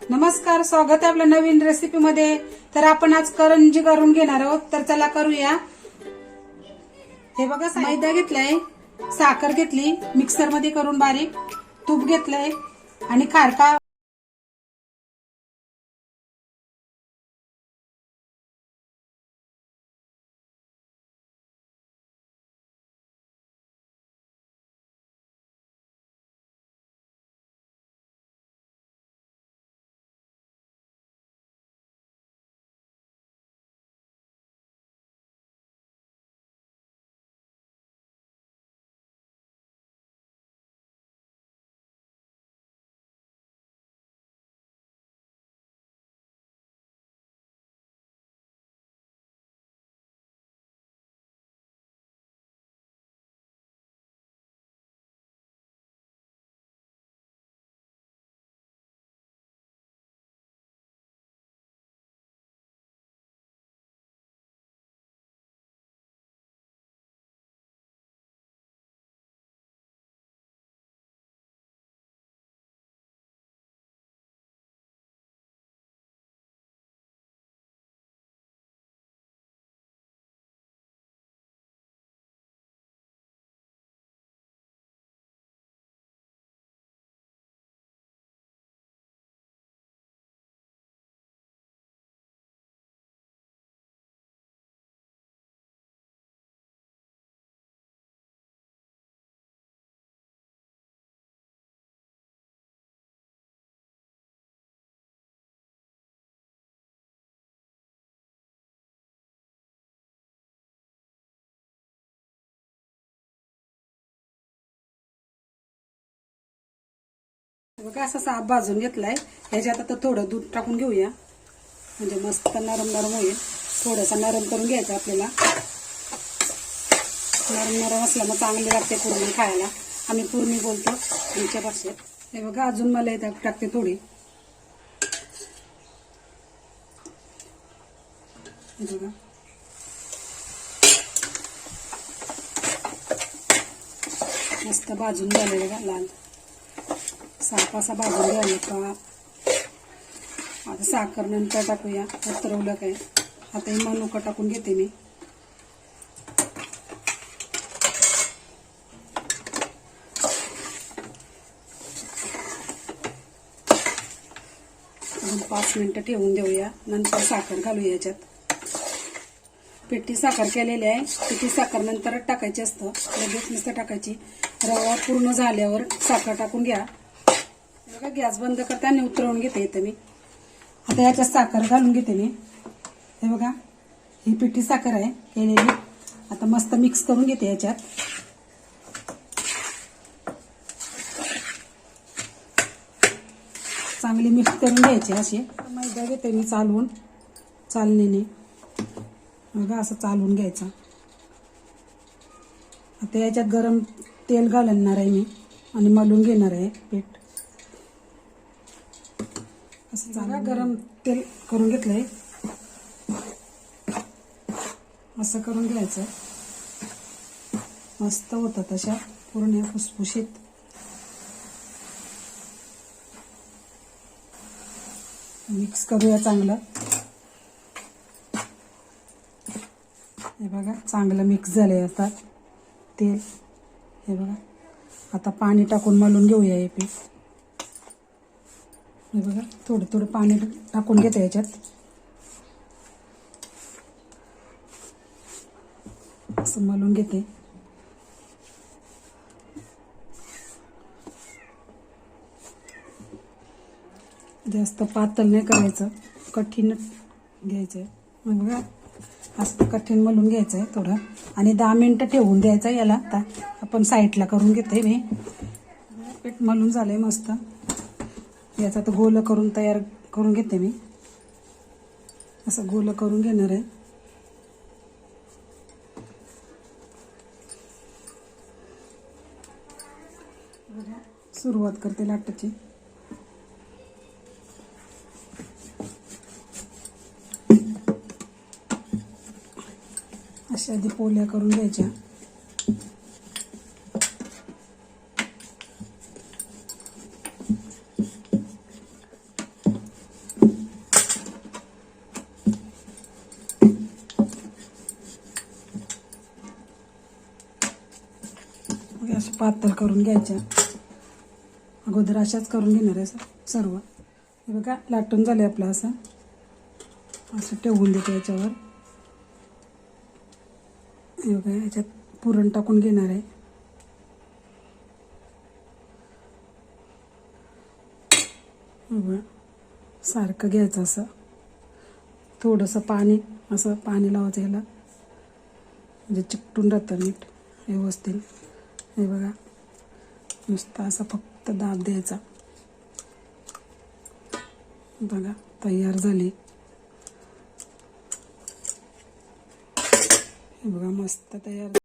नमस्कार, स्वागत आहे आपल्या नवीन रेसिपी मध्ये। तर आपण आज करंजी करून घेणार आहोत, तर चला करूया। हे बघा, मैदा घेतलाय, साखर घेतली मिक्सर मध्ये करून बारीक, तूप घेतलंय आणि खारका बघा असा साप भाजून घेतलाय। ह्याच्यात आता थोडं दूध टाकून घेऊया, म्हणजे मस्त नरम नरम होईल। थोडासा नरम करून घ्यायचा आपल्याला, नरम नरम असला मग चांगली लागते पुरणी खायला। आम्ही पुरणी बोलतो आमच्या भाषेत। हे बघा, अजून मला इथे टाकते थोडी। हे बघा, मस्त भाजून झाले बघा, लाल साप असा भाजून घ्यायला का। आता साखर नंतर टाकूया, उतरवलं काय। आता हे मनुका टाकून घेते मी। अजून 5 मिनिटं ठेवून देऊया, नंतर साखर घालूया याच्यात। पिठी साखर केलेली आहे, पिठी साखर नंतरच टाकायची असतं, लगेच नुसतं टाकायची। रवा पूर्ण झाल्यावर साखर टाकून घ्या। बघा, गॅस बंद करताना उतरवून घेते इथे मी। आता याच्यात साखर घालून घेते मी। हे बघा, ही पिठी साखर आहे केलेली। आता मस्त मिक्स करून घेते याच्यात। चांगली मिक्स करून घ्यायची अशी। मैदा घेते मी चालवून, चालणीने बघा असं चालवून घ्यायचं। आता याच्यात गरम तेल घालणार आहे मी आणि मलून घेणार आहे पीठ। असं चांगलं गरम तेल करून घेतलंय, असं करून घ्यायचं। मस्त होतात अशा पूर्ण फुसफुशीत। मिक्स करूया चांगलं। हे बघा, चांगलं मिक्स झालंय आता तेल। हे बघा, आता पाणी टाकून मलून घेऊया हे पीठ। हे बघा, थोडं थोडं पाणी टाकून घेते याच्यात, असं मलून घेते। जास्त पातळ नाही करायचं, कठीण घ्यायचंय। बघा, असं कठीण मलून घ्यायचंय थोडं, आणि 10 मिनिटं ठेवून द्यायचं याला। आता आपण साईडला करून घेते मी। पीठ मलून झालंय मस्त। याचा तर गोल करून तयार करून घेते मी, असं गोल करून घेणार आहे। सुरुवात करते लाटायची। अशा आधी पोळ्या करून घ्यायच्या। अशा पातळ करून घ्यायच्या. अगोदर अशाच करून घेणार आहे सर्व. हे बघा लाटून झाले आपलं. असं ठेवून देतो याच्यावर. हे बघा याच्यात पुरण टाकून घेणार आहे. बघा सारखं घ्यायचं असं. थोडंसं पाणी असं पाणी लावायचं ह्याला, म्हणजे चिकटून राहतं नीट व्यवस्थित. हे बघा नुसतं असं फक्त दाब द्यायचा. बघा तयार झाली. हे बघा मस्त तयार.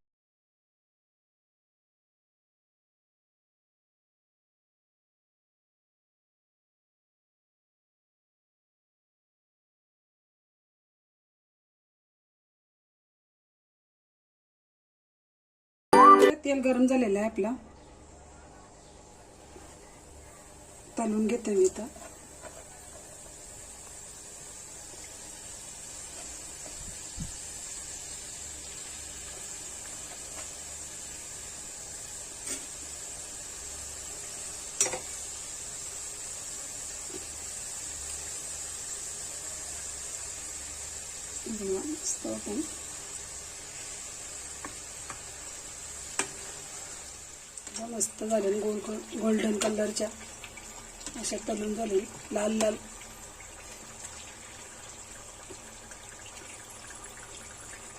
तेल गरम झालेलं आहे आपलं. तळून घेते मी इथं. मस्त होतं. मस्त झाले गोल्डन कलरच्या अशा तळून झाले लाल लाल.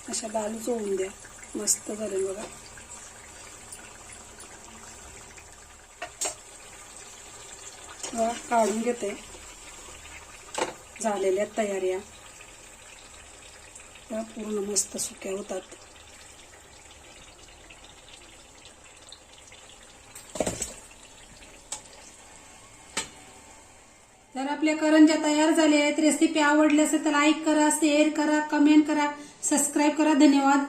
अशा लालच होऊन द्या. मस्त झाले बघा. काढून घेते. झालेल्या तयाऱ्या त्या पूर्ण मस्त सुक्या होतात. तर आपल्या करंज्या तयार झाल्या आहेत. रेसिपी आवडली असेल तर लाईक करा, शेअर करा, कमेंट करा, सबस्क्राईब करा. धन्यवाद.